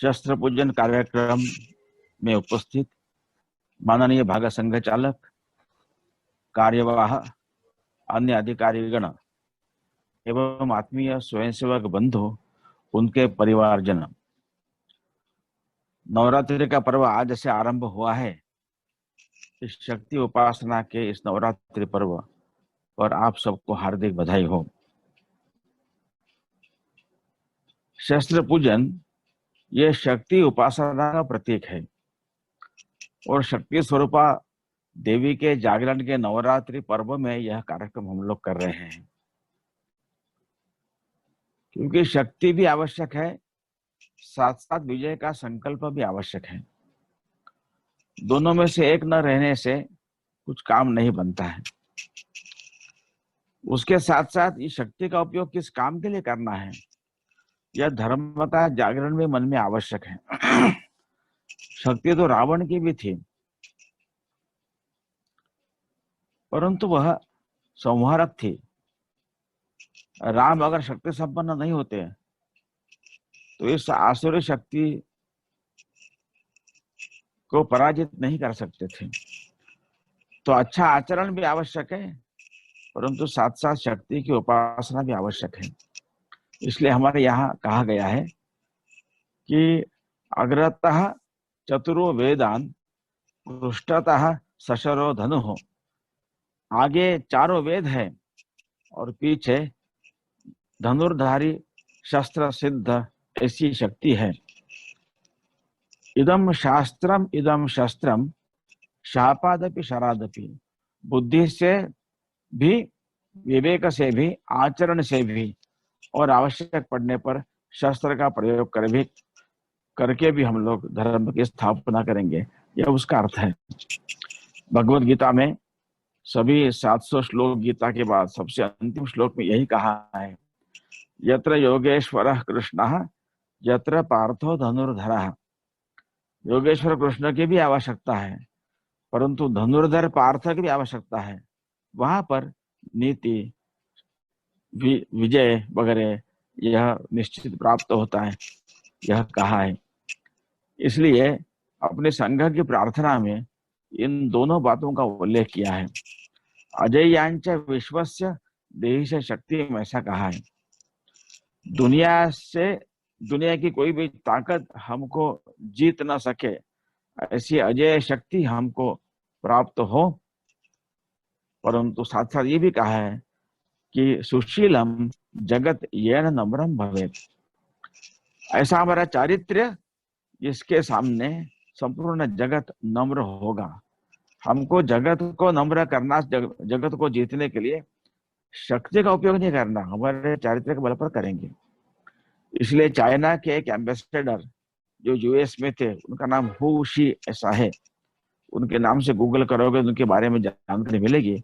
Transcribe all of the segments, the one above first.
शस्त्र पूजन कार्यक्रम में उपस्थित माननीय भाग संघ चालक, कार्यवाह, अन्य अधिकारीगण एवं आत्मीय स्वयंसेवक बंधु, उनके परिवारजन, नवरात्रि का पर्व आज से आरंभ हुआ है। इस शक्ति उपासना के इस नवरात्रि पर्व पर आप सबको हार्दिक बधाई हो। शस्त्र पूजन ये शक्ति उपासना का प्रतीक है और शक्ति स्वरूपा देवी के जागरण के नवरात्रि पर्व में यह कार्यक्रम हम लोग कर रहे हैं, क्योंकि शक्ति भी आवश्यक है, साथ साथ विजय का संकल्प भी आवश्यक है। दोनों में से एक न रहने से कुछ काम नहीं बनता है। उसके साथ साथ इस शक्ति का उपयोग किस काम के लिए करना है, यह धर्म का जागरण भी मन में आवश्यक है। शक्ति तो रावण की भी थी, परंतु वह संहारक थी। राम अगर शक्ति संपन्न नहीं होते तो इस आसुरी शक्ति को पराजित नहीं कर सकते थे। तो अच्छा आचरण भी आवश्यक है, परंतु साथ साथ शक्ति की उपासना भी आवश्यक है। इसलिए हमारे यहाँ कहा गया है कि अग्रतः चतुरो वेदान, पृष्ठतः सशरो धनु। आगे चारों वेद है और पीछे धनुर्धारी शस्त्र सिद्ध ऐसी शक्ति है। इदम शस्त्रम शापादपि शरादपि। बुद्धि से भी, विवेक से भी, आचरण से भी और आवश्यक पड़ने पर शस्त्र का प्रयोग करके भी हम लोग धर्म की स्थापना करेंगे, यह उसका अर्थ है। भगवत गीता में सभी 700 श्लोक गीता के बाद सबसे अंतिम श्लोक में यही कहा है, यत्र योगेश्वरः कृष्णः यत्र पार्थो धनुर्धरः। योगेश्वर कृष्ण की भी आवश्यकता है, परंतु धनुर्धर पार्थ की भी आवश्यकता है। वहां पर नीति, विजय वगैरह यह निश्चित प्राप्त होता है, यह कहा है। इसलिए अपने संघ की प्रार्थना में इन दोनों बातों का उल्लेख किया है। अजय्यांच विश्वस्य देहिश शक्ति में ऐसा कहा है। दुनिया की कोई भी ताकत हमको जीत न सके, ऐसी अजय शक्ति हमको प्राप्त हो। परंतु साथ साथ ये भी कहा है कि सुशीलम जगत येन नम्रम भवेत्। ऐसा हमारा चारित्र्य जिसके सामने संपूर्ण जगत नम्र होगा। हमको जगत को नम्र करना, जगत को जीतने के लिए शक्ति का उपयोग नहीं करना, हमारे चारित्र्य के बल पर करेंगे। इसलिए चाइना के एक एम्बेसडर जो यूएस में थे, उनका नाम हु शी ऐसा है। उनके नाम से गूगल करोगे उनके बारे में जानकारी मिलेगी।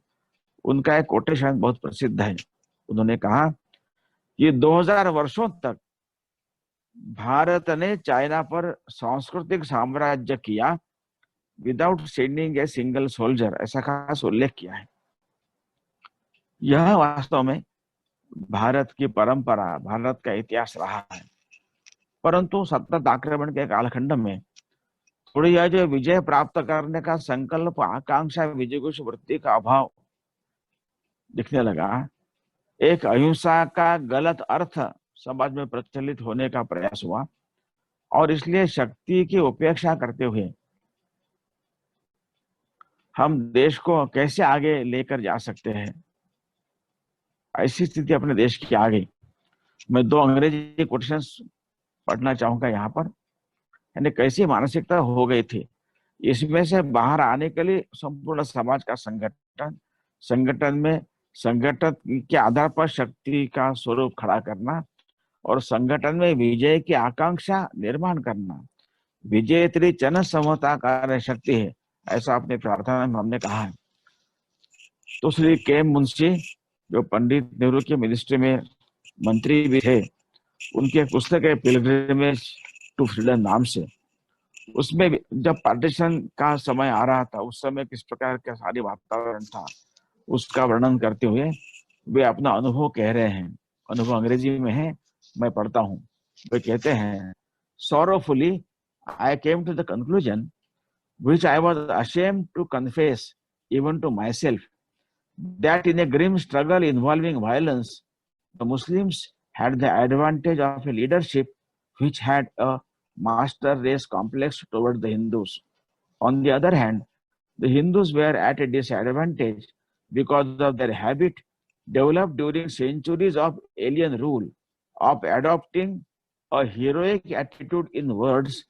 उनका एक कोटेशन बहुत प्रसिद्ध है। उन्होंने कहा कि 2000 वर्षों तक भारत ने चाइना पर सांस्कृतिक साम्राज्य किया without sending a single soldier, ऐसा खास उल्लेख किया है। यह वास्तव में भारत की परंपरा, भारत का इतिहास रहा है। परंतु सतत आक्रमण के कालखंड में थोड़ी यह जो विजय प्राप्त करने का संकल्प, आकांक्षा, विजयघोष वृत्ति का अभाव दिखने लगा। एक अहिंसा का गलत अर्थ समाज में प्रचलित होने का प्रयास हुआ और इसलिए शक्ति की उपेक्षा करते हुए हम देश को कैसे आगे लेकर जा सकते हैं, ऐसी स्थिति अपने देश की आ गई। मैं 2 अंग्रेजी कोटेशंस पढ़ना चाहूंगा यहाँ पर। यानी कैसी मानसिकता हो गई थी, इसमें से बाहर आने के लिए संपूर्ण समाज का संगठन के आधार पर शक्ति का स्वरूप खड़ा करना और संगठन में विजय की आकांक्षा निर्माण करना। विजयत्री जन समता कार्य शक्ति है, ऐसा अपनी प्रार्थना में हमने कहा है। तो श्री के मुंशी, जो पंडित नेहरू की मिनिस्ट्री में मंत्री भी थे, उनकी एक पुस्तक है पिलग्रिमेज टू फ्रीडम नाम से। उसमें जब पार्टीशन का समय आ रहा था, उस समय किस प्रकार का सारी वातावरण था, उसका वर्णन करते हुए वे अपना अनुभव कह रहे हैं। अनुभव अंग्रेजी में है, मैं पढ़ता हूँ। वे कहते हैं, Sorrowfully, I came to the conclusion, which I was ashamed to confess even to myself, that in a grim struggle involving violence, the Muslims had the advantage of a leadership which had a master race complex toward the Hindus. On the other hand, the Hindus were at a disadvantage because of their habit developed during centuries of alien rule of adopting a heroic attitude in words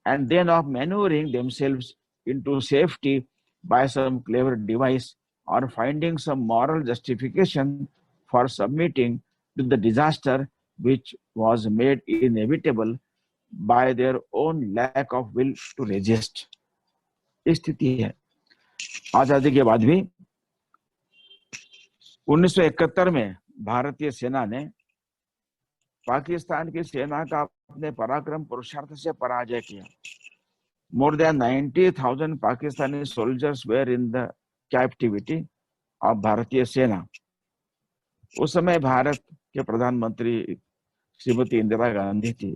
and then of maneuvering themselves into safety by some clever device or finding some moral justification for submitting to the disaster which was made inevitable by their own lack of will to resist. इस स्थिति है। आजादी के बाद भी 1971 में भारतीय सेना ने पाकिस्तान की सेना का अपने पराक्रम पुरुषार्थ से पराजय किया। More than 90,000 Pakistani soldiers were in the captivity of भारतीय सेना। उस समय भारत के प्रधानमंत्री श्रीमती इंदिरा गांधी थी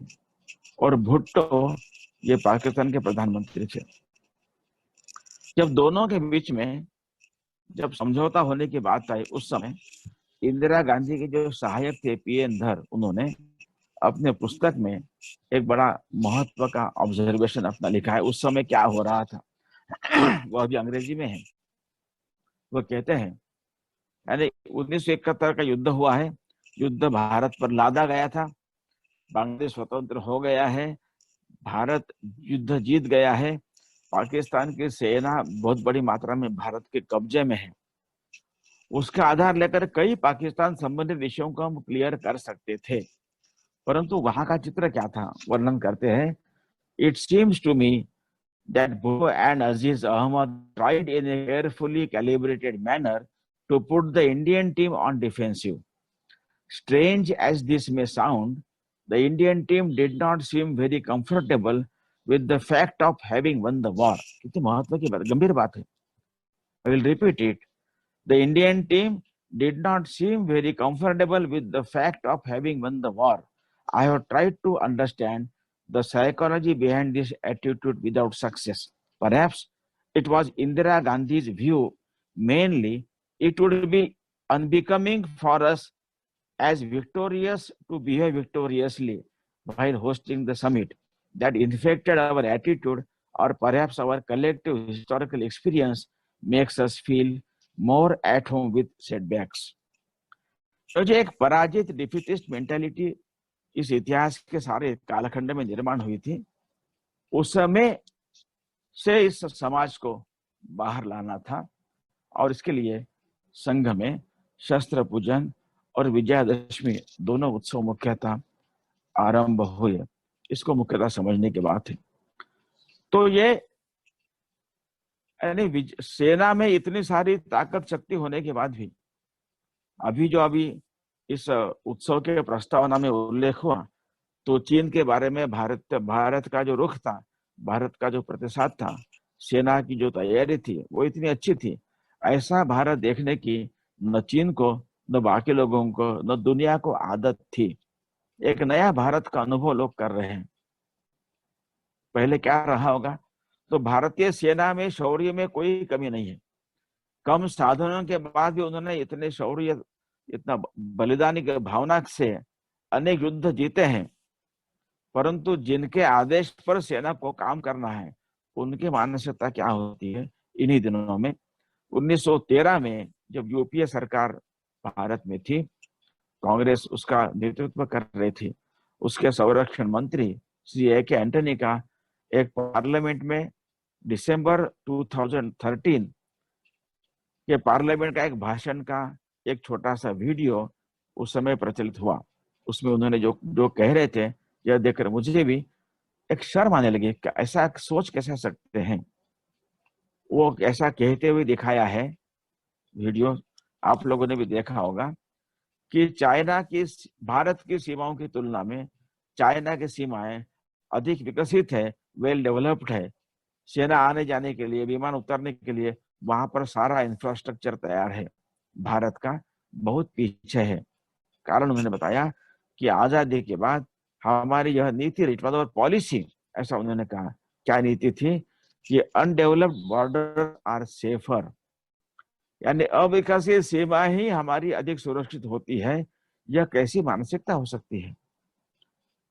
और भुट्टो ये पाकिस्तान के प्रधानमंत्री थे। जब दोनों के बीच में जब समझौता होने की बात आई, उस समय इंदिरा गांधी के जो सहायक थे पीएन धर, उन्होंने अपने पुस्तक में एक बड़ा महत्व का ऑब्जर्वेशन अपना लिखा है। उस समय क्या हो रहा था वो अभी अंग्रेजी में है। वो कहते हैं, यानी 1971 का युद्ध हुआ है, युद्ध भारत पर लादा गया था, बांग्लादेश स्वतंत्र हो गया है, भारत युद्ध जीत गया है, पाकिस्तान की सेना बहुत बड़ी मात्रा में भारत के कब्जे में है। उसका आधार लेकर कई पाकिस्तान संबंधित विषयों को हम क्लियर कर सकते थे, परंतु वहां का चित्र क्या था, वर्णन करते हैं। It seems to me that Bhutto and Aziz Ahmad tried in a carefully calibrated manner to put the Indian team on defensive. Strange as this may sound, the Indian team did not seem very comfortable with the fact of having won the war. कितनी महत्व की बात, गंभीर बात है। I will repeat it. The Indian team did not seem very comfortable with the fact of having won the war. I have tried to understand the psychology behind this attitude without success. Perhaps it was Indira Gandhi's view, mainly it would be unbecoming for us as victorious to behave victoriously while hosting the summit, that infected our attitude, or perhaps our collective historical experience makes us feel more at home with setbacks. तो जो एक पराजित डिफिटिस्ट mentality इस इतिहास के सारे कालखंड में निर्माण हुई थी, उस समय से इस समाज को बाहर लाना था और इसके लिए संघ में शस्त्र पूजन और विजयादशमी दोनों उत्सव मुख्यतः आरंभ हुए। इसको मुख्यतः समझने की बात है। तो ये यानी सेना में इतनी सारी ताकत शक्ति होने के बाद भी अभी इस उत्सव के प्रस्तावना में उल्लेख हुआ, तो चीन के बारे में भारत का जो रुख था, भारत का जो प्रतिसाद था, सेना की जो तैयारी थी, वो इतनी अच्छी थी। ऐसा भारत देखने की न चीन को, न बाकी लोगों को, न दुनिया को आदत थी। एक नया भारत का अनुभव लोग कर रहे हैं। पहले क्या रहा होगा, तो भारतीय सेना में शौर्य में कोई कमी नहीं है। कम साधनों के बाद भी उन्होंने इतने शौर्य, इतना बलिदानी की भावना से अनेक युद्ध जीते हैं। परंतु जिनके आदेश पर सेना को काम करना है, उनकी मानसिकता क्या होती है। इन्हीं दिनों में 1913 में जब यूपीए सरकार भारत में थी, कांग्रेस उसका नेतृत्व कर रही थी, उसके संरक्षण मंत्री श्री ए.के. एंटनी का एक पार्लियामेंट में दिसंबर 2013 के पार्लियामेंट का एक भाषण का एक छोटा सा वीडियो उस समय प्रचलित हुआ। उसमें उन्होंने जो कह रहे थे, यह देखकर मुझे भी एक शर्म आने लगी कि ऐसा सोच कैसे सकते हैं। वो ऐसा कहते हुए दिखाया है वीडियो, आप लोगों ने भी देखा होगा कि चाइना की, भारत की सीमाओं की तुलना में चाइना की सीमाएं अधिक विकसित है, वेल डेवलप्ड है। सेना आने जाने के लिए, विमान उतरने के लिए वहां पर सारा इंफ्रास्ट्रक्चर तैयार है। भारत का बहुत पीछे है। कारण उन्होंने बताया कि आजादी के बाद हमारी यह नीति रही, मतलब पॉलिसी, ऐसा उन्होंने कहा। क्या नीति थी? कि अनडेवलप्ड बॉर्डर आर सेफर, यानी अविकसित सीमा ही हमारी अधिक सुरक्षित होती है। यह कैसी मानसिकता हो सकती है?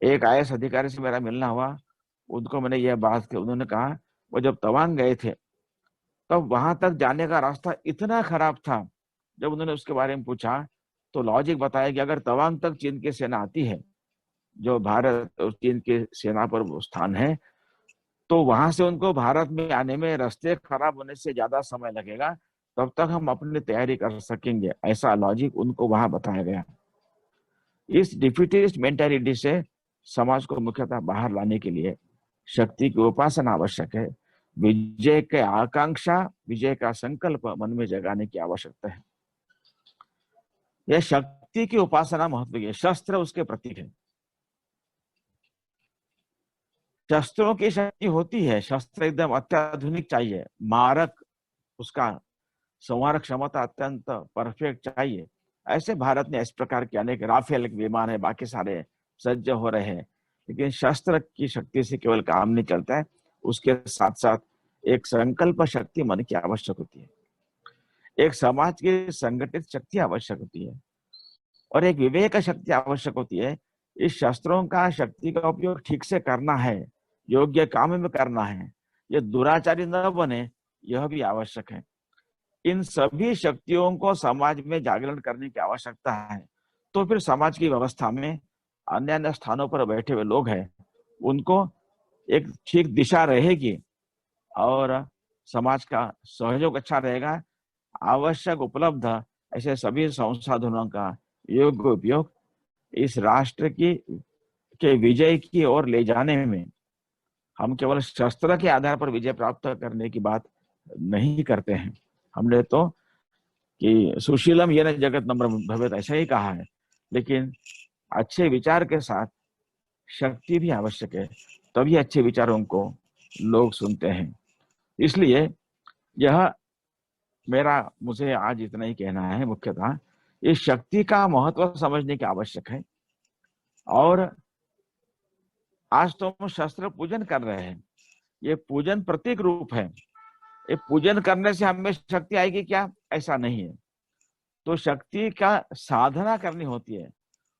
एक आईएएस अधिकारी से मेरा मिलना हुआ, उनको मैंने यह बात की, उन्होंने कहा वो जब तवांग गए थे तब वहां तक जाने का रास्ता इतना खराब था। जब उन्होंने उसके बारे में पूछा तो लॉजिक बताया कि अगर तवांग तक चीन की सेना आती है, जो भारत और चीन की सेना पर वो स्थान है, तो वहां से उनको भारत में आने में रास्ते खराब होने से ज्यादा समय लगेगा, तब तक हम अपनी तैयारी कर सकेंगे। ऐसा लॉजिक उनको वहां बताया गया। इस डिफिटिस्ट मेंटालिटी से समाज को मुख्यतः बाहर लाने के लिए शक्ति की उपासना आवश्यक है। विजय के आकांक्षा, विजय का संकल्प मन में जगाने की आवश्यकता है। यह शक्ति की उपासना महत्व की है। शस्त्र उसके प्रतीक है। शस्त्रों की शक्ति होती है, शस्त्र एकदम अत्याधुनिक चाहिए, मारक उसका संहारक क्षमता अत्यंत परफेक्ट चाहिए। ऐसे भारत ने इस प्रकार के अनेक राफेल विमान है, बाकी सारे सज्ज हो रहे हैं, लेकिन शस्त्र की शक्ति से केवल काम नहीं चलता है, उसके साथ साथ एक संकल्प शक्ति मन की आवश्यक होती है, एक समाज की संगठित शक्ति आवश्यक होती है, और एक विवेक शक्ति आवश्यक होती है। इस शस्त्रों का शक्ति का उपयोग ठीक से करना है, योग्य काम में करना है, ये दुराचारी न बने, यह भी आवश्यक है। इन सभी शक्तियों को समाज में जागरण करने की आवश्यकता है। तो फिर समाज की व्यवस्था में अन्य अन्य स्थानों पर बैठे हुए लोग हैं, उनको एक ठीक दिशा रहेगी और समाज का सहयोग अच्छा रहेगा। आवश्यक उपलब्ध ऐसे सभी संसाधनों का योग्य उपयोग इस राष्ट्र की के विजय की ओर ले जाने में, हम केवल शस्त्र के आधार पर विजय प्राप्त करने की बात नहीं करते हैं। हमने तो कि सुशीलम ये न जगत नम्रम भवेत्, ऐसा ही कहा है, लेकिन अच्छे विचार के साथ शक्ति भी आवश्यक है, तभी अच्छे विचारों को लोग सुनते हैं। इसलिए यह मुझे आज इतना ही कहना है। मुख्यतः इस शक्ति का महत्व समझने की आवश्यक है। और आज तो हम शस्त्र पूजन कर रहे हैं, ये पूजन प्रतीक रूप है। ये पूजन करने से हमें शक्ति आएगी क्या? ऐसा नहीं है। तो शक्ति का साधना करनी होती है,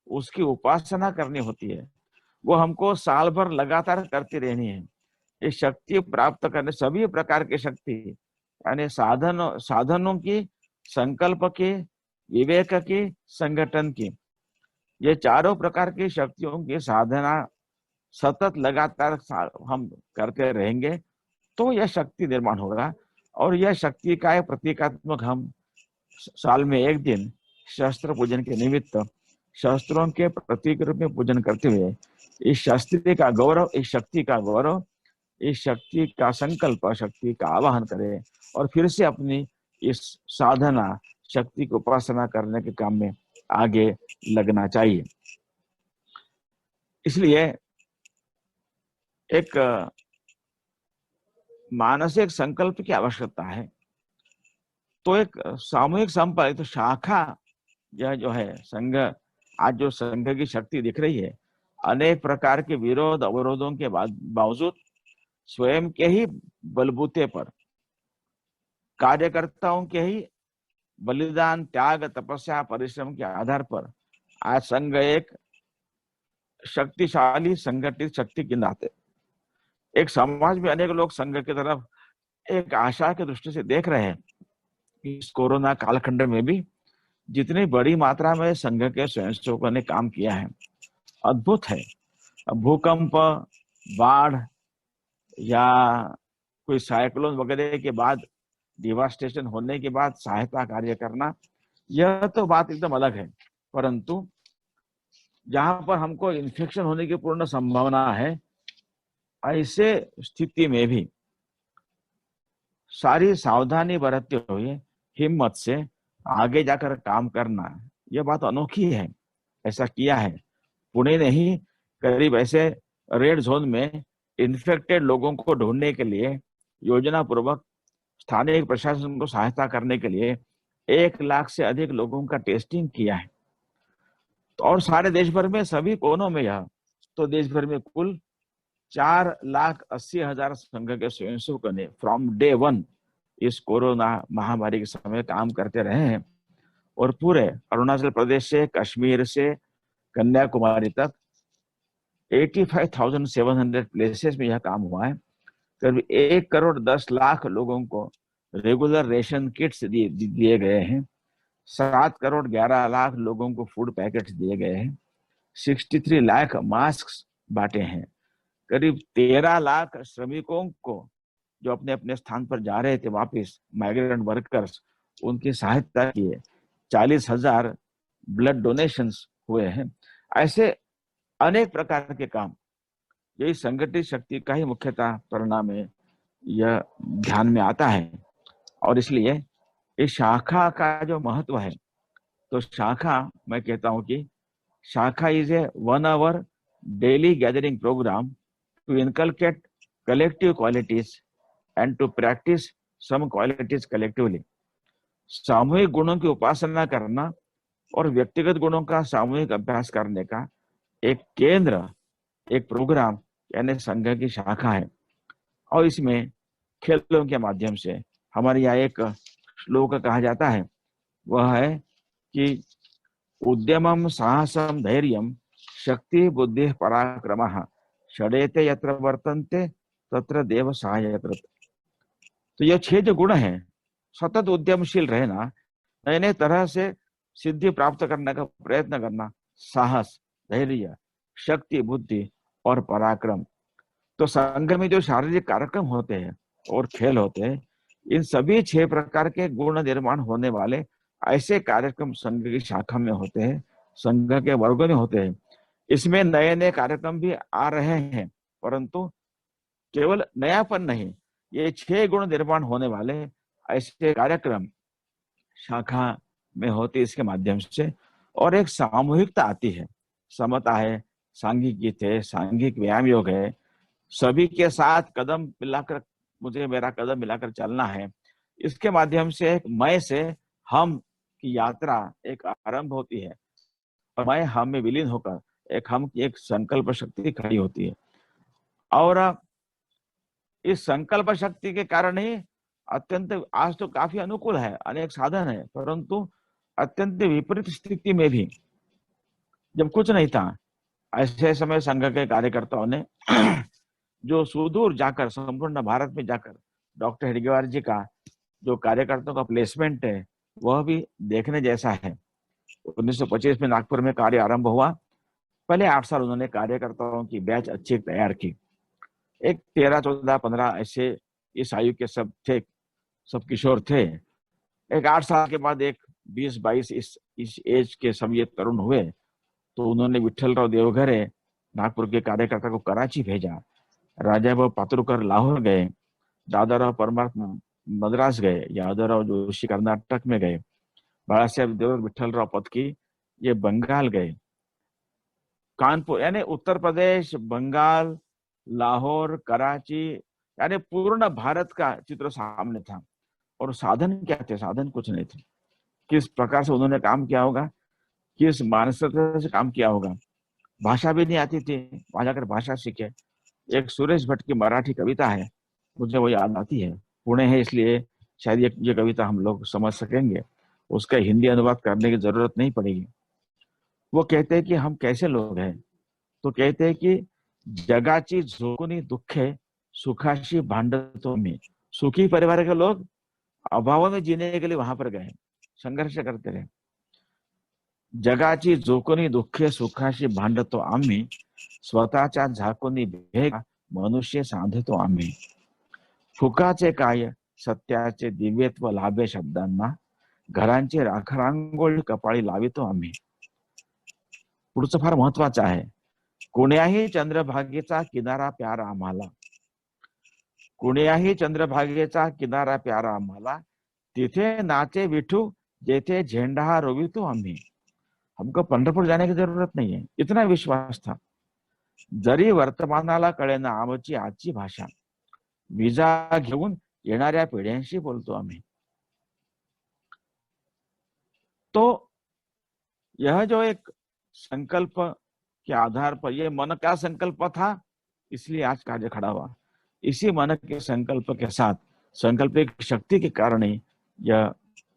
उसकी उपासना करनी होती है, वो हमको साल भर लगातार करती रहनी है। ये शक्ति प्राप्त करने सभी प्रकार की शक्ति, यानी साधनों की, संकल्प की, विवेक की, संगठन की, ये चारों प्रकार की शक्तियों की साधना सतत लगातार हम करते रहेंगे, तो यह शक्ति निर्माण होगा। और यह शक्ति का एक प्रतीकात्मक हम साल में एक दिन शस्त्र पूजन के निमित्त शस्त्रों के प्रतीक रूप में पूजन करते हुए इस शस्त्र का गौरव, इस शक्ति का गौरव, इस शक्ति का संकल्प, शक्ति का आवाहन करें और फिर से अपनी इस साधना, शक्ति को उपासना करने के काम में आगे लगना चाहिए। इसलिए एक मानसिक संकल्प की आवश्यकता है। तो एक सामूहिक संपर्क, तो शाखा, यह जो है संघ, आज जो संघ की शक्ति दिख रही है, अनेक प्रकार के विरोध अवरोधों के बावजूद स्वयं के ही बलबूते पर, कार्यकर्ताओं के ही बलिदान, त्याग, तपस्या, परिश्रम के आधार पर आज संघ एक शक्तिशाली संगठित शक्ति के नाते एक समाज में अनेक लोग संघ की तरफ एक आशा की दृष्टि से देख रहे हैं। इस कोरोना कालखंड में भी जितनी बड़ी मात्रा में संघ के स्वयंसेवकों ने काम किया है, अद्भुत है। भूकंप, बाढ़ या कोई साइक्लोन वगैरह के बाद, डिवास्टेशन होने के बाद सहायता कार्य करना, यह तो बात एकदम अलग है। परंतु जहां पर हमको इन्फेक्शन होने की पूर्ण संभावना है, ऐसे स्थिति में भी सारी सावधानी बरतते हुए हिम्मत से आगे जाकर काम करना, यह बात अनोखी है। ऐसा किया है पुणे ने ही, करीब ऐसे रेड जोन में इन्फेक्टेड लोगों को ढूंढने के लिए योजना पूर्वक स्थानीय प्रशासन को सहायता करने के लिए 1 लाख से अधिक लोगों का टेस्टिंग किया है। तो और सारे देश भर में सभी कोनों में यह तो देश भर में कुल 4,80,000 संघ के स्वयंसेवकों ने फ्रॉम डे वन इस कोरोना महामारी के समय काम करते रहे हैं। और पूरे अरुणाचल प्रदेश से कश्मीर से कन्याकुमारी तक 85,700 प्लेसेस में यह काम हुआ है। करीब 1,10,00,000 लोगों को रेगुलर रेशन किट्स दिए गए हैं। 7,11,00,000 लोगों को फूड पैकेट्स दिए गए हैं। 63 लाख मास्क बांटे हैं। करीब 13 लाख श्रमिकों को जो अपने अपने स्थान पर जा रहे थे वापस, माइग्रेंट वर्कर्स, उनकी सहायता की है। 40,000 ब्लड डोनेशंस हुए हैं। ऐसे अनेक प्रकार के काम, यही संगठित शक्ति का ही मुख्यतः परिणाम है, यह ध्यान में आता है। और इसलिए इस शाखा का जो महत्व है, तो शाखा, मैं कहता हूं कि shakha is a 1 hour daily gathering programme to inculcate collective qualities and to practise some qualities collectively. सामूहिक गुणों की उपासना करना और व्यक्तिगत गुणों का सामूहिक अभ्यास करने का एक केंद्र, एक प्रोग्राम यानी संघ की शाखा है। और इसमें खेलों के माध्यम से, हमारे यहाँ एक श्लोक कहा जाता है, वह है कि उद्यमम साहसम धैर्यम शक्ति बुद्धि पराक्रमः षडेते यत्र वर्तन्ते तत्र देव सहायकृत। तो ये 6 जो गुण हैं, सतत उद्यमशील रहना, नए नए तरह से सिद्धि प्राप्त करने का प्रयत्न करना, साहस, धैर्य, शक्ति, बुद्धि और पराक्रम। तो संघ में जो शारीरिक कार्यक्रम होते हैं और खेल होते हैं, इन सभी 6 प्रकार के गुण निर्माण होने वाले ऐसे कार्यक्रम संघ की शाखा में होते हैं, संघ के वर्गों में होते हैं। इसमें नए नए कार्यक्रम भी आ रहे हैं, परंतु केवल नयापन नहीं, ये 6 गुण निर्माण होने वाले ऐसे कार्यक्रम शाखा में होते, इसके माध्यम से। और एक सामूहिकता आती है, समता है, सांघिक गीत है, सांघिक व्यायाम योग है, सभी के साथ कदम मिलाकर, मुझे मेरा कदम मिलाकर चलना है। इसके माध्यम से एक मैं से हम की यात्रा एक आरंभ होती है और मैं हम में विलीन होकर एक हम की एक संकल्प शक्ति खड़ी होती है। और इस संकल्प शक्ति के कारण ही अत्यंत, आज तो काफी अनुकूल है, अनेक साधन है, परंतु अत्यंत विपरीत स्थिति में भी, जब कुछ नहीं था, ऐसे समय संघ के कार्यकर्ताओं ने जो सुदूर जाकर, संपूर्ण भारत में जाकर डॉक्टर हेडगेवार जी का जो कार्यकर्ताओं का प्लेसमेंट है, वह भी देखने जैसा है। 1925 में नागपुर में कार्य आरंभ हुआ। पहले 8 साल उन्होंने कार्यकर्ताओं की बैच अच्छी तैयार की। एक 13, 14, 15 ऐसे इस आयु के सब थे, सब किशोर थे। एक 8 साल के बाद एक 20, 22 इस एज के सब ये तरुण हुए, तो उन्होंने विठ्ठलराव देवघरे नागपुर के कार्यकर्ता को कराची भेजा। राजाभाऊ पातुरकर लाहौर गए, दादाराव परमार मद्रास गए, यादवराव जोशी कर्नाटक में गए, बाला साहेब देवरत विठ्ठलराव पत्की ये बंगाल गए। कानपुर यानी उत्तर प्रदेश, बंगाल, लाहौर, कराची, यानी पूर्ण भारत का चित्र सामने था। और साधन क्या थे? साधन कुछ नहीं थे। किस प्रकार से उन्होंने काम किया होगा, किस मानसिकता से काम किया होगा। भाषा भी नहीं आती थी, वहां जाकर भाषा सीखे। एक सुरेश भट्ट की मराठी कविता है, मुझे वो याद आती है, पुणे है इसलिए शायद ये कविता हम लोग समझ सकेंगे, उसका हिंदी अनुवाद करने की जरूरत नहीं पड़ेगी। वो कहते हैं कि हम कैसे लोग हैं, तो कहते हैं कि जगाची झोकुनी दुखे सुखाशी भांडतो में। सुखी परिवार के लोग अभाव में जीने के लिए वहां पर गए, संघर्ष करते रहे। जगाची झोकुनी दुखे सुखाशी भांडतो आम्ही, स्वतःच्या झाकुनी भेगा मनुष्य सांधतो आम्ही। फुकाचे काय सत्याचे दिव्यत्व लाभे शब्दांना, घरांची राखरांगोळी कपाळी लावितो आम्ही। पुढचं फार महत्वाचं आहे। कुण्याही चंद्रभागेचा किनारा प्यारा आम्हाला, कुण्याही चंद्रभागेचा किनारा प्यारा आम्हाला, तिथे नाचे विठू जेथे झेंडा रोवितो आम्ही। हमको पंढरपूर जाने की जरूरत नहीं है, इतना विश्वास था। जरी वर्तमानाला कळेना आमची आजची भाषा, विजा घेऊन येणाऱ्या पिढ्यांशी बोलतो आम्ही। तो यह जो एक संकल्प के आधार पर ये मन का संकल्प था, इसलिए आज कार्य खड़ा हुआ। इसी मन के संकल्प के साथ, संकल्प की शक्ति के कारण ही यह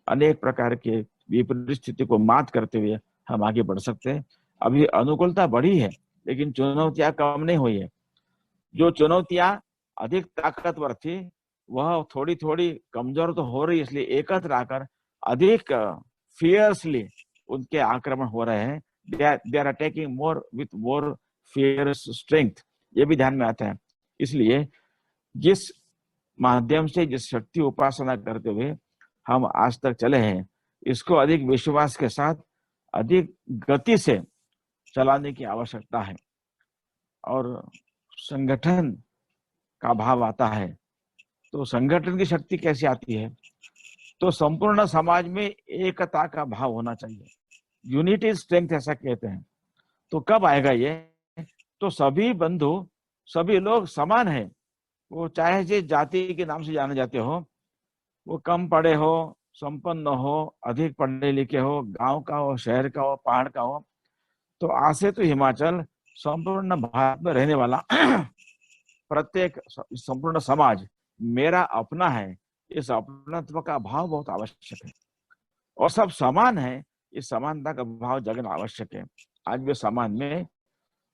अनेक प्रकार के विपरीत स्थिति को मात करते हुए हम आगे बढ़ सकते हैं। अभी अनुकूलता बढ़ी है, लेकिन चुनौतियां कम नहीं हुई है। जो चुनौतियां अधिक ताकतवर थी, वह थोड़ी थोड़ी कमजोर तो हो रही है, इसलिए एकत्र आकर अधिक फियर्सली उनके आक्रमण हो रहे हैं। They are attacking more with more fierce strength, ये भी ध्यान में आता है। इसलिए जिस माध्यम से, जिस शक्ति उपासना करते हुए हम आज तक चले हैं, इसको अधिक विश्वास के साथ, अधिक गति से चलाने की आवश्यकता है। और संगठन का भाव आता है, तो संगठन की शक्ति कैसे आती है? तो संपूर्ण समाज में एकता का भाव होना चाहिए। यूनिटी स्ट्रेंथ ऐसा कहते हैं। तो कब आएगा ये? तो सभी बंधु, सभी लोग समान हैं। वो चाहे जिस जाति के नाम से जाने जाते हो, वो कम पढ़े हो, संपन्न हो, अधिक पढ़े लिखे हो, गांव का हो, शहर का हो, पहाड़ का हो, तो आज से तो हिमाचल संपूर्ण भारत में रहने वाला प्रत्येक संपूर्ण समाज मेरा अपना है, इस अपनत्व का भाव बहुत आवश्यक है। और सब समान है, इस समानता का भाव जगना आवश्यक है। आज भी समाज में,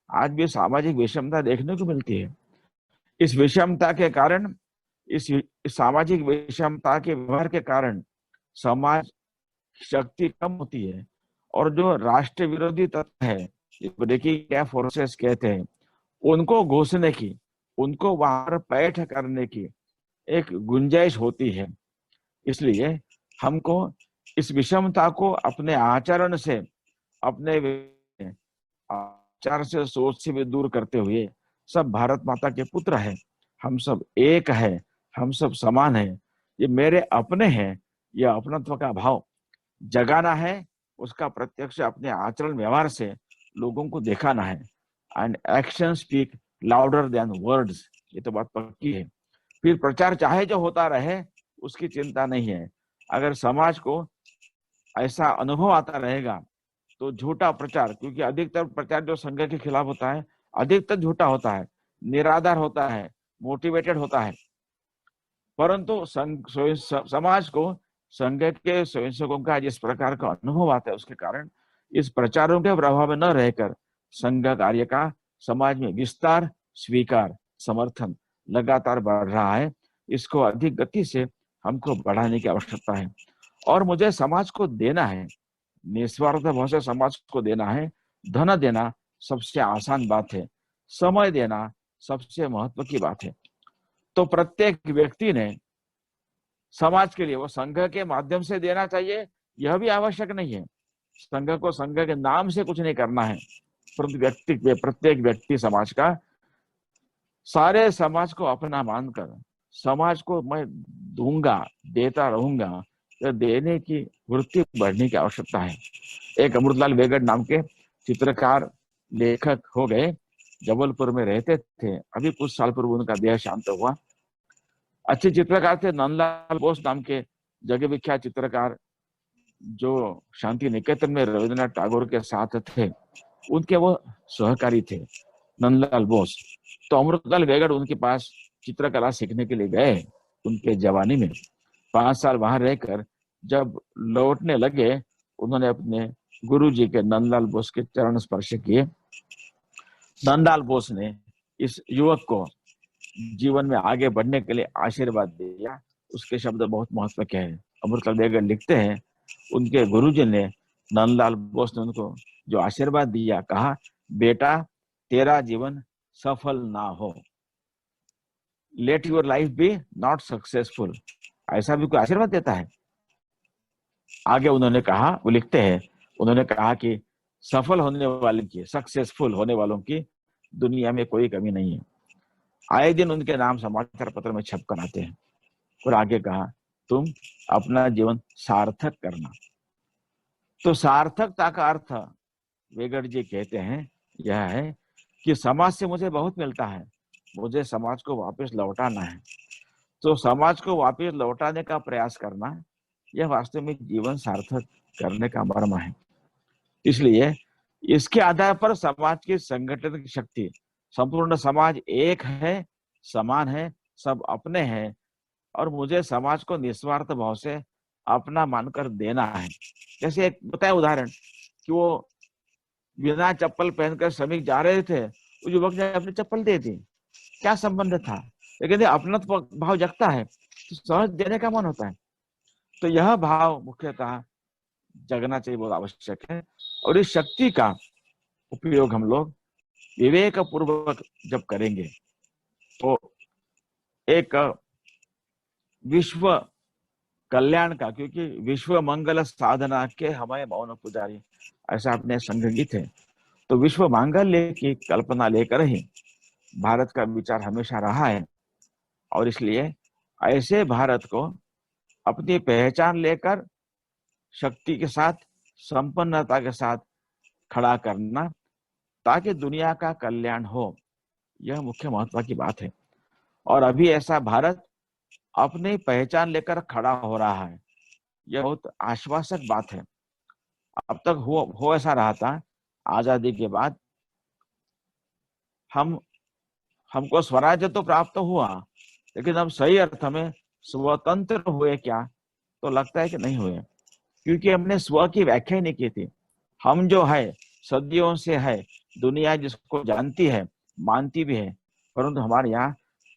आज भी सामाजिक विषमता देखने को मिलती है। इस विषमता के कारण, इस सामाजिक विषमता के व्यवहार के कारण समाज शक्ति कम होती है। और जो राष्ट्र विरोधी तत्व है, ब्रेकिंग फोर्सेस कहते हैं, उनको घुसने की, उनको वहां पर पैठ करने की एक गुंजाइश होती है। इसलिए हमको इस विषमता को अपने आचरण से, अपने आचार से, सोच से भी दूर करते हुए, सब भारत माता के पुत्र हैं, हम सब एक है, हम सब समान है, ये मेरे अपने हैं, यह अपनत्व का भाव जगाना है। उसका प्रत्यक्ष अपने आचरण व्यवहार से लोगों को दिखाना है। And action speak louder than words, ये तो बात पक्की है। फिर प्रचार चाहे जो होता रहे, उसकी चिंता नहीं है। अगर समाज को ऐसा अनुभव आता रहेगा तो झूठा प्रचार, क्योंकि अधिकतर प्रचार जो संघ के खिलाफ होता है, अधिकतर झूठा होता है, निराधार होता है, मोटिवेटेड होता है। परंतु समाज को संघ के स्वयंसेवकों का जिस प्रकार का अनुभव आता है, उसके कारण इस प्रचारों के प्रभाव में न रहकर संघ कार्य का समाज में विस्तार, स्वीकार, समर्थन लगातार बढ़ रहा है। इसको अधिक गति से हमको बढ़ाने की आवश्यकता है। और मुझे समाज को देना है, निस्वार्थ भाव से समाज को देना है। धन देना सबसे आसान बात है, समय देना सबसे महत्व की बात है। तो प्रत्येक व्यक्ति ने समाज के लिए वो संघ के माध्यम से देना चाहिए, यह भी आवश्यक नहीं है। संघ को संघ के नाम से कुछ नहीं करना है, परंतु प्रत्येक व्यक्ति समाज का, सारे समाज को अपना मानकर समाज को मैं दूंगा, देता रहूंगा, तो देने की वृत्ति बढ़ने की आवश्यकता है। एक अमृतलाल वेगड़ नाम के चित्रकार, लेखक हो गए, जबलपुर में रहते थे। अभी कुछ साल पूर्व उनका देह शांत हुआ। अच्छे चित्रकार थे। नंदलाल बोस नाम के जगह विख्यात चित्रकार, जो शांति निकेतन में रविंद्रनाथ टैगोर के साथ थे, उनके वो सहकारी थे, नंदलाल बोस। तो अमृतलाल वेगड़ उनके पास चित्रकला सीखने के लिए गए उनके जवानी में। 5 साल वहां रहकर जब लौटने लगे, उन्होंने अपने गुरुजी के नंदलाल बोस के चरण स्पर्श किए। नंदलाल बोस ने इस युवक को जीवन में आगे बढ़ने के लिए आशीर्वाद दिया। उसके शब्द बहुत महत्व के हैं। अमृतलाल वेगड़ लिखते हैं, उनके गुरुजी ने, नंदलाल बोस ने उनको जो आशीर्वाद दिया, कहा, बेटा तेरा जीवन सफल ना हो, let your life be not successful. ऐसा भी कोई आशीर्वाद देता है? आगे उन्होंने कहा, वो लिखते हैं, उन्होंने कहा कि सफल होने वालों की, सक्सेसफुल होने वालों की दुनिया में कोई कमी नहीं है। आए दिन उनके नाम समाचार पत्र में छप कर आते हैं। और आगे कहा, तुम अपना जीवन सार्थक करना। तो सार्थकता का अर्थ वेगड़ जी कहते हैं यह है कि समाज से मुझे बहुत मिलता है, मुझे समाज को वापस लौटाना है। तो समाज को वापस लौटाने का प्रयास करना, यह वास्तव में जीवन सार्थक करने का मर्म है। इसलिए इसके आधार पर समाज की संगठन की शक्ति, संपूर्ण समाज एक है, समान है, सब अपने हैं, और मुझे समाज को निस्वार्थ भाव से अपना मानकर देना है। जैसे एक बताया उदाहरण कि वो बिना चप्पल पहनकर श्रमिक जा रहे थे, उस युवक ने अपनी चप्पल दे दी, क्या संबंध था? लेकिन ये अपनत्व भाव जगता है तो सहज देने का मन होता है। तो यह भाव मुख्यतः जगना चाहिए, बहुत आवश्यक है। और इस शक्ति का उपयोग हम लोग विवेक पूर्वक जब करेंगे तो एक विश्व कल्याण का, क्योंकि विश्व मंगल साधना के हमें मौन पुजारी, ऐसा अपने संगीत है। तो विश्व मांगल्य की कल्पना लेकर ही भारत का विचार हमेशा रहा है, और इसलिए ऐसे भारत को अपनी पहचान लेकर शक्ति के साथ, संपन्नता के साथ खड़ा करना, ताकि दुनिया का कल्याण हो, यह मुख्य महत्व की बात है। और अभी ऐसा भारत अपनी पहचान लेकर खड़ा हो रहा है, यह बहुत आश्वासक बात है। अब तक हो ऐसा रहा था, आजादी के बाद हमको स्वराज्य तो प्राप्त हुआ, लेकिन हम सही अर्थ में स्वतंत्र हुए क्या? तो लगता है कि नहीं हुए, क्योंकि हमने स्व की व्याख्या ही नहीं की थी। हम जो है सदियों से है, दुनिया जिसको जानती है, मानती भी है, परंतु हमारे यहाँ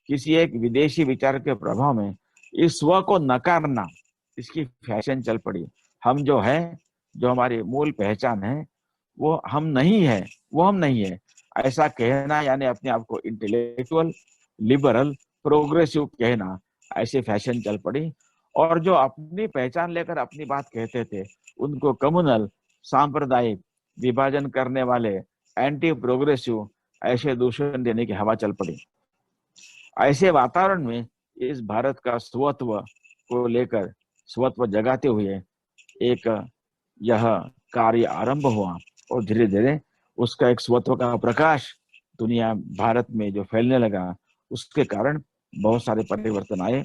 किसी एक विदेशी विचार के प्रभाव में इस स्व को नकारना, इसकी फैशन चल पड़ी। हम जो है, जो हमारी मूल पहचान है, वो हम नहीं है, वो हम नहीं है, ऐसा कहना, यानी अपने आप को इंटेलेक्चुअल, लिबरल, प्रोग्रेसिव कहना, ऐसे फैशन चल पड़ी। और जो अपनी पहचान लेकर अपनी बात कहते थे, उनको कम्युनल, सांप्रदायिक, विभाजन करने वाले, एंटी प्रोग्रेसिव, ऐसे दूषण देने की हवा चल पड़ी। ऐसे वातावरण में इस भारत का स्वत्व को लेकर, स्वत्व जगाते हुए एक यह कार्य आरंभ हुआ, और धीरे धीरे उसका एक स्वत्व का प्रकाश दुनिया भारत में जो फैलने लगा, उसके कारण बहुत सारे परिवर्तन आए।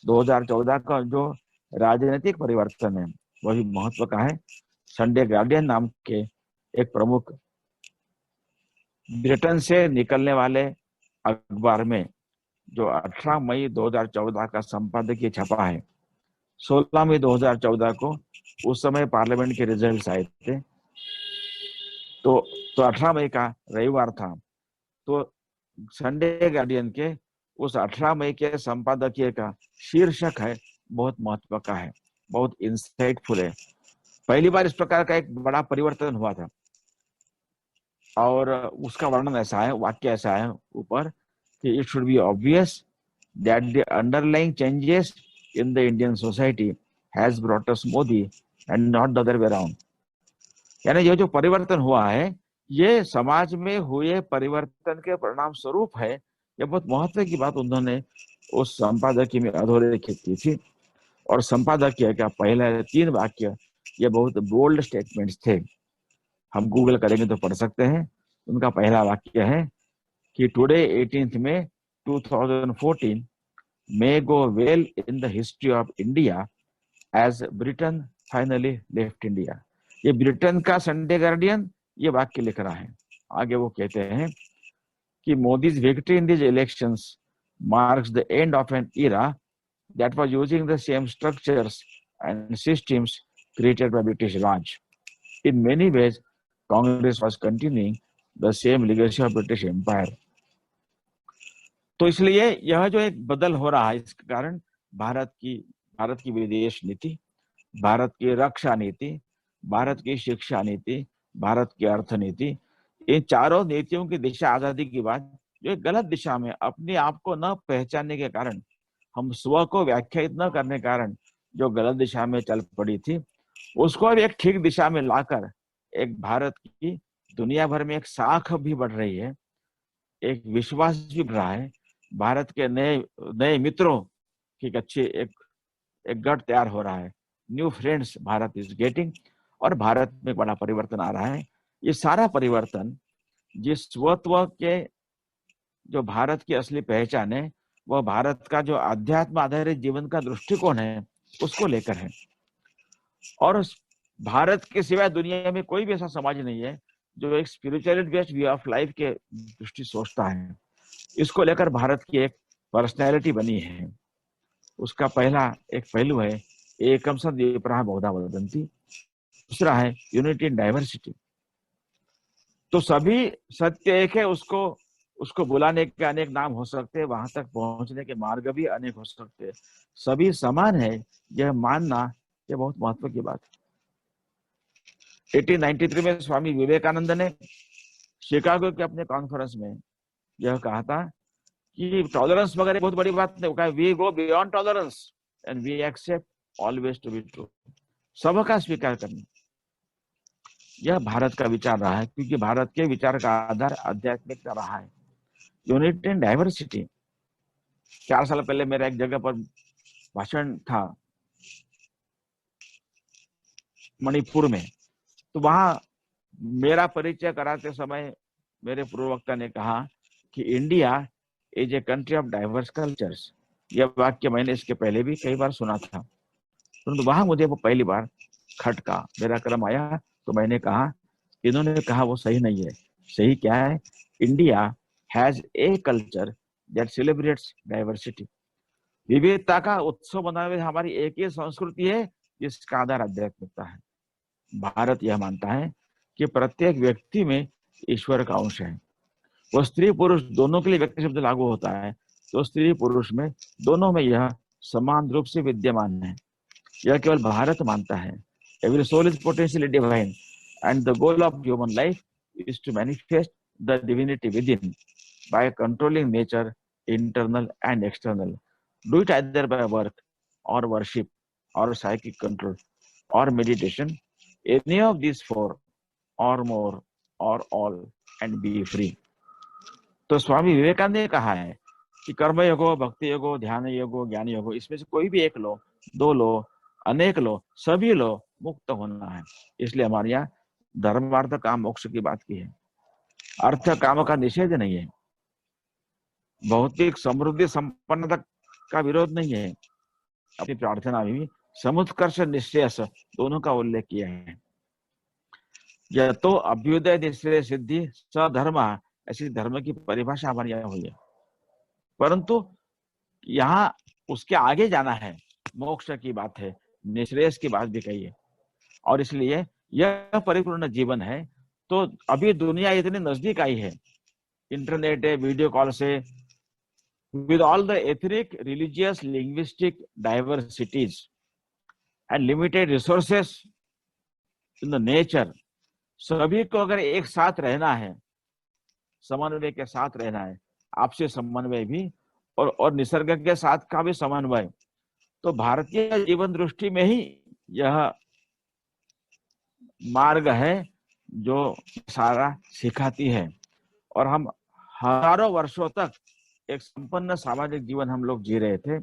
2014 का जो राजनीतिक परिवर्तन है, वही महत्व का है। संडे गार्डियन नाम के एक प्रमुख ब्रिटेन से निकलने वाले अखबार में जो 18 मई 2014 का संपादकीय छपा है, 16 मई 2014 को उस समय पार्लियामेंट के रिजल्ट्स आए थे, तो 18 मई का रविवार था। तो संडे गार्डियन के उस 18 मई के संपादकीय का शीर्षक है, बहुत महत्व का है, बहुत इंसाइटफुल है। पहली बार इस प्रकार का एक बड़ा परिवर्तन हुआ था, और उसका वर्णन ऐसा है, वाक्य ऐसा है ऊपर कि it should be obvious that the underlying changes in the Indian society has brought us Modi and not the other way around. यानी ये जो परिवर्तन हुआ है, ये समाज में हुए परिवर्तन के परिणाम स्वरूप है। ये बहुत महत्व की बात उन्होंने उस संपादकीय में अधोरेखित की थी। और संपादकीय का पहले 3 वाक्य ये बहुत बोल्ड स्टेटमेंट्स थे, हम गूगल करेंगे तो पढ़ सकते हैं। उनका पहला वाक्य है कि today 18 May 2014 may go well in the history of India as Britain finally left India। ये ब्रिटेन का संडे गार्डियन ये वाक्य लिख रहा है। आगे वो कहते हैं कि Modi's victory in this elections marks the end of an era that was using the same structures and systems created by British Raj. In many ways, Congress was continuing the same legacy of British Empire। तो इसलिए यह जो एक बदल हो रहा है, इसके कारण भारत की विदेश नीति, भारत की रक्षा नीति, भारत की शिक्षा नीति, भारत की अर्थनीति, ये चारों नीतियों की दिशा आजादी के बाद जो एक गलत दिशा में, अपने आप को न पहचानने के कारण, हम स्व को व्याख्यायित न करने के कारण जो गलत दिशा में चल पड़ी थी, उसको अब एक ठीक दिशा में लाकर एक भारत की दुनिया भर में एक साख भी बढ़ रही है, एक विश्वास भी बढ़ रहा है, भारत के नए मित्रों की अच्छी एक गढ़ तैयार हो रहा है। New friends Bharat is getting, और भारत में बड़ा परिवर्तन आ रहा है। ये सारा परिवर्तन जिस स्वत्व के, जो भारत की असली पहचान है, वह भारत का जो अध्यात्म आधारित जीवन का दृष्टिकोण है, उसको लेकर है। और भारत के सिवाय दुनिया में कोई भी ऐसा समाज नहीं है जो एक spirituality based view of life के दृष्टि सोचता है, इसको लेकर भारत की एक पर्सनैलिटी बनी है। उसका पहला एक पहलू है एकम सद विप्रः बहुधा वदन्ति, दूसरा है यूनिटी इन डाइवर्सिटी। तो सभी सत्य एक है, उसको उसको बुलाने के अनेक नाम हो सकते हैं, वहां तक पहुंचने के मार्ग भी अनेक हो सकते हैं। सभी समान है, यह मानना यह बहुत महत्व की बात है। 1893 में स्वामी विवेकानंद ने शिकागो के अपने कॉन्फ्रेंस में यह कहा था कि टॉलरेंस वगैरह बहुत बड़ी बात नहीं, कहा we go beyond tolerance and we accept always to be true. सबका स्वीकार करना, यह भारत का विचार रहा है, क्योंकि भारत के विचार का आधार आध्यात्मिकता रहा है। Unity in diversity. 4 साल पहले मेरा एक जगह पर भाषण था मणिपुर में, तो वहां मेरा परिचय कराते समय मेरे पूर्ववक्ता ने कहा कि India is a country of diverse cultures. यह वाक्य मैंने इसके पहले भी कई बार सुना था, परंतु वहां मुझे वो पहली बार खटका। मेरा क्रम आया तो मैंने कहा, इन्होंने कहा वो सही नहीं है। सही क्या है? India has a culture that celebrates diversity. विविधता का उत्सव मनाने में हमारी एक ही संस्कृति है जिसका आधार आध्यात्मिकता है। भारत यह मानता है कि प्रत्येक व्यक्ति में ईश्वर का अंश है। वो स्त्री पुरुष दोनों के लिए व्यक्ति शब्द लागू होता है, तो स्त्री पुरुष में दोनों में यह समान रूप से विद्यमान है। यह केवल भारत मानता है। Every soul is potentially divine and the goal of human life is to manifest the divinity within by controlling nature internal and external. Do it either by work or worship or psychic control or meditation, any of these four or more or all and be free। तो स्वामी विवेकानंद ने कहा है कि कर्म योगो, भक्ति योगो, ध्यान योगो, ज्ञान योगो, इसमें से कोई भी एक लो, दो लो, अनेक लो, सभी लो, मुक्त होना है। इसलिए हमारे यहाँ धर्म अर्थ काम मोक्ष की बात की है। अर्थ काम का निषेध नहीं है, भौतिक समृद्धि संपन्नता का विरोध नहीं है। अपनी प्रार्थना में भी समुत्कर्ष निश्रेयस दोनों का उल्लेख किया है। यह तो अभ्युदय निश्रेय सिद्धि सधर्म, ऐसी धर्म की परिभाषा हमारे यहाँ हुई है। परंतु यहाँ उसके आगे जाना है, मोक्ष की बात है, निश्रेयस की बात भी कही है, और इसलिए यह परिपूर्ण जीवन है। तो अभी दुनिया इतनी नजदीक आई है, इंटरनेट है, वीडियो कॉल से, with all the ethnic, religious, linguistic diversities and limited resources in the nature, सभी को अगर एक साथ रहना है, समन्वय के साथ रहना है, आपसी समन्वय भी और निसर्ग के साथ का भी समन्वय, तो भारतीय जीवन दृष्टि में ही यह मार्ग है जो सारा सिखाती है। और हम हजारों वर्षों तक एक संपन्न सामाजिक जीवन हम लोग जी रहे थे।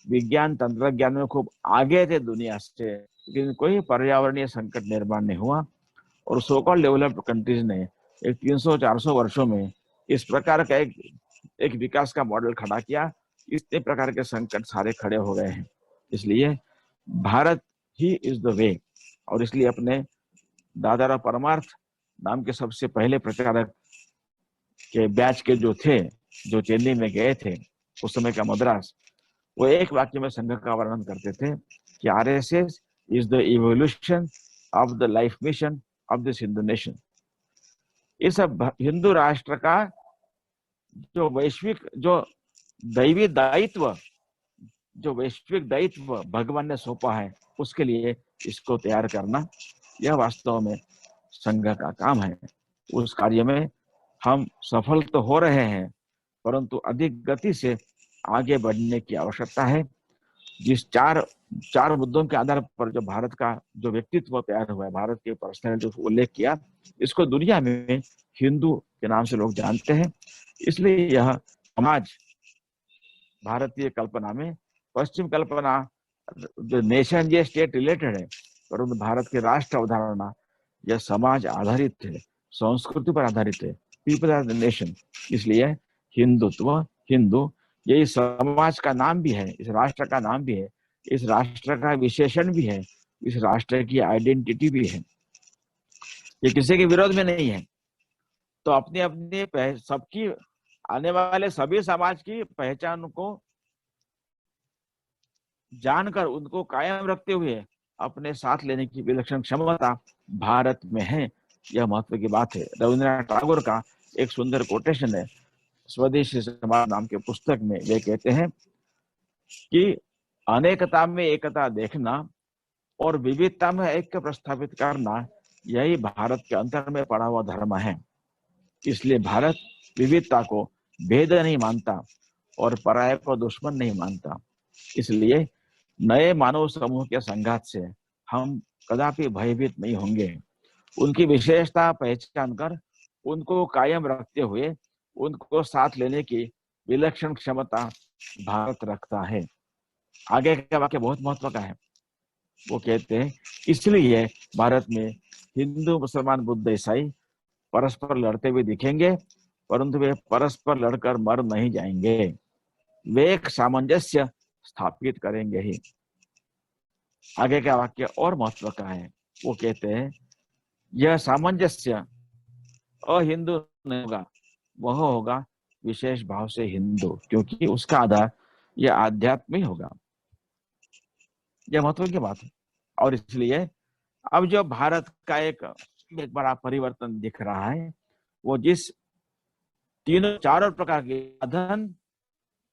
विज्ञान तंत्रज्ञान में खूब आगे थे दुनिया से, लेकिन कोई पर्यावरणीय संकट निर्माण नहीं हुआ। और सो कॉल्ड डेवलप्ड कंट्रीज ने एक 300-400 वर्षों में इस प्रकार का एक विकास का मॉडल खड़ा किया। इतने प्रकार के संकट सारे खड़े हो गए हैं। इसलिए Bharat he is the way. और इसलिए अपने दादाराव परमार्थ नाम के सबसे पहले प्रचारक के बैच के जो थे, जो चेन्नई में गए थे उस समय का मद्रास, वो एक वाक्य में संघ का वर्णन करते थे कि RSS is the evolution of the life mission of this Hindu nation. इस हिंदू राष्ट्र का जो वैश्विक, जो दैवी दायित्व, जो वैश्विक दायित्व भगवान ने सौंपा है, उसके लिए इसको तैयार करना, यह वास्तव में संघ का काम है। उस कार्य में हम सफल तो हो रहे हैं, परंतु अधिक गति से आगे बढ़ने की आवश्यकता है। जिस चार मुद्दों के आधार पर जो भारत का जो व्यक्तित्व तैयार हुआ है, भारत के पर्सनैलिटी का उल्लेख किया, इसको दुनिया में हिंदू के नाम से लोग जानते हैं। इसलिए यह समाज भारतीय कल्पना में, पश्चिम कल्पना जो नेशन ये स्टेट रिलेटेड है, परंतु भारत की राष्ट्र अवधारणा यह समाज आधारित है, संस्कृति पर आधारित है। People are the nation. इसलिए हिंदुत्व, हिंदू, ये इस समाज का नाम भी है, इस राष्ट्र का नाम भी है, इस राष्ट्र का विशेषण भी है, इस राष्ट्र की आइडेंटिटी भी है। ये किसी के विरोध में नहीं है। तो अपनी अपनी सबकी, आने वाले सभी समाज की पहचान को जानकर उनको कायम रखते हुए अपने साथ लेने की विलक्षण क्षमता भारत में है। यह महत्व की बात है। रविन्द्रनाथ टैगोर का एक सुंदर कोटेशन है स्वदेशी समाज नाम के पुस्तक में। वे कहते हैं कि अनेकता में एकता देखना और विविधता में ऐक्य प्रस्थापित करना, यही भारत के अंतर में पड़ा हुआ धर्म है। इसलिए भारत विविधता को भेद नहीं मानता और पराये को दुश्मन नहीं मानता। इसलिए नए मानव समूह के संघात से हम कदापि भयभीत नहीं होंगे। उनकी विशेषता पहचान कर उनको कायम रखते हुए उनको साथ लेने की विलक्षण क्षमता भारत रखता है। आगे का वाक्य बहुत महत्व का है। वो कहते हैं, इसलिए भारत में हिंदू, मुसलमान, बुद्ध, ईसाई परस्पर लड़ते हुए दिखेंगे, परंतु वे परस्पर लड़कर मर नहीं जाएंगे। वे एक सामंजस्य स्थापित करेंगे ही। आगे का वाक्य और महत्व का है। वो कहते हैं, यह सामंजस्य अहिंदू नहीं होगा, वह होगा विशेष भाव से हिंदू, क्योंकि उसका आधार यह आध्यात्मिक होगा। यह महत्व की बात है। और इसलिए अब जो भारत का एक बड़ा परिवर्तन दिख रहा है, वो जिस तीनों चारों प्रकार के साधन,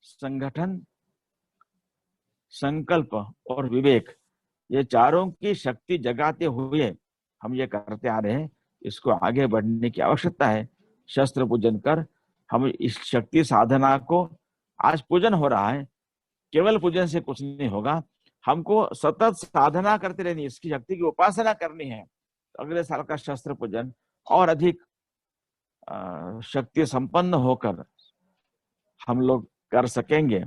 संगठन, संकल्प और विवेक, ये चारों की शक्ति जगाते हुए हम ये करते आ रहे हैं, इसको आगे बढ़ने की आवश्यकता है। शस्त्र पूजन कर हम इस शक्ति साधना को, आज पूजन हो रहा है, केवल पूजन से कुछ नहीं होगा, हमको सतत साधना करते रहनी, इसकी शक्ति की उपासना करनी है। तो अगले साल का शस्त्र पूजन और अधिक शक्ति संपन्न होकर हम लोग कर सकेंगे,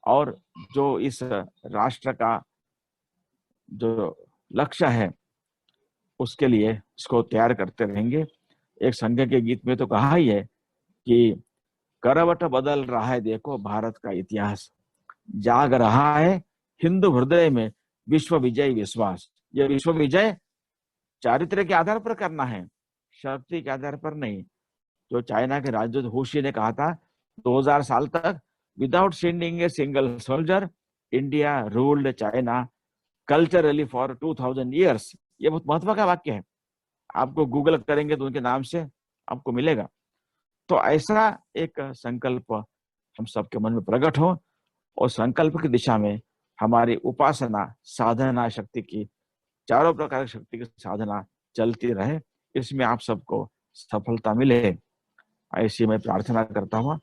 और जो इस राष्ट्र का जो लक्ष्य है उसके लिए इसको तैयार करते रहेंगे। एक संघ के गीत में तो कहा ही है कि करवट बदल रहा है देखो भारत का इतिहास, जाग रहा है हिंदू हृदय में विश्व विजय विश्वास। यह विश्व विजय चारित्र के आधार पर करना है, शक्ति के आधार पर नहीं। जो चाइना के राजदूत हुशी ने कहा था 2000 साल तक, without sending a single soldier India ruled China culturally for 2000 years. ये बहुत महत्व का वाक्य है। आपको गूगल करेंगे तो उनके नाम से आपको मिलेगा। तो ऐसा एक संकल्प हम सबके मन में प्रकट हो, और संकल्प की दिशा में हमारी उपासना, साधना शक्ति की, चारों प्रकार की शक्ति की साधना चलती रहे। इसमें आप सबको सफलता मिले, ऐसी मैं प्रार्थना करता हूँ।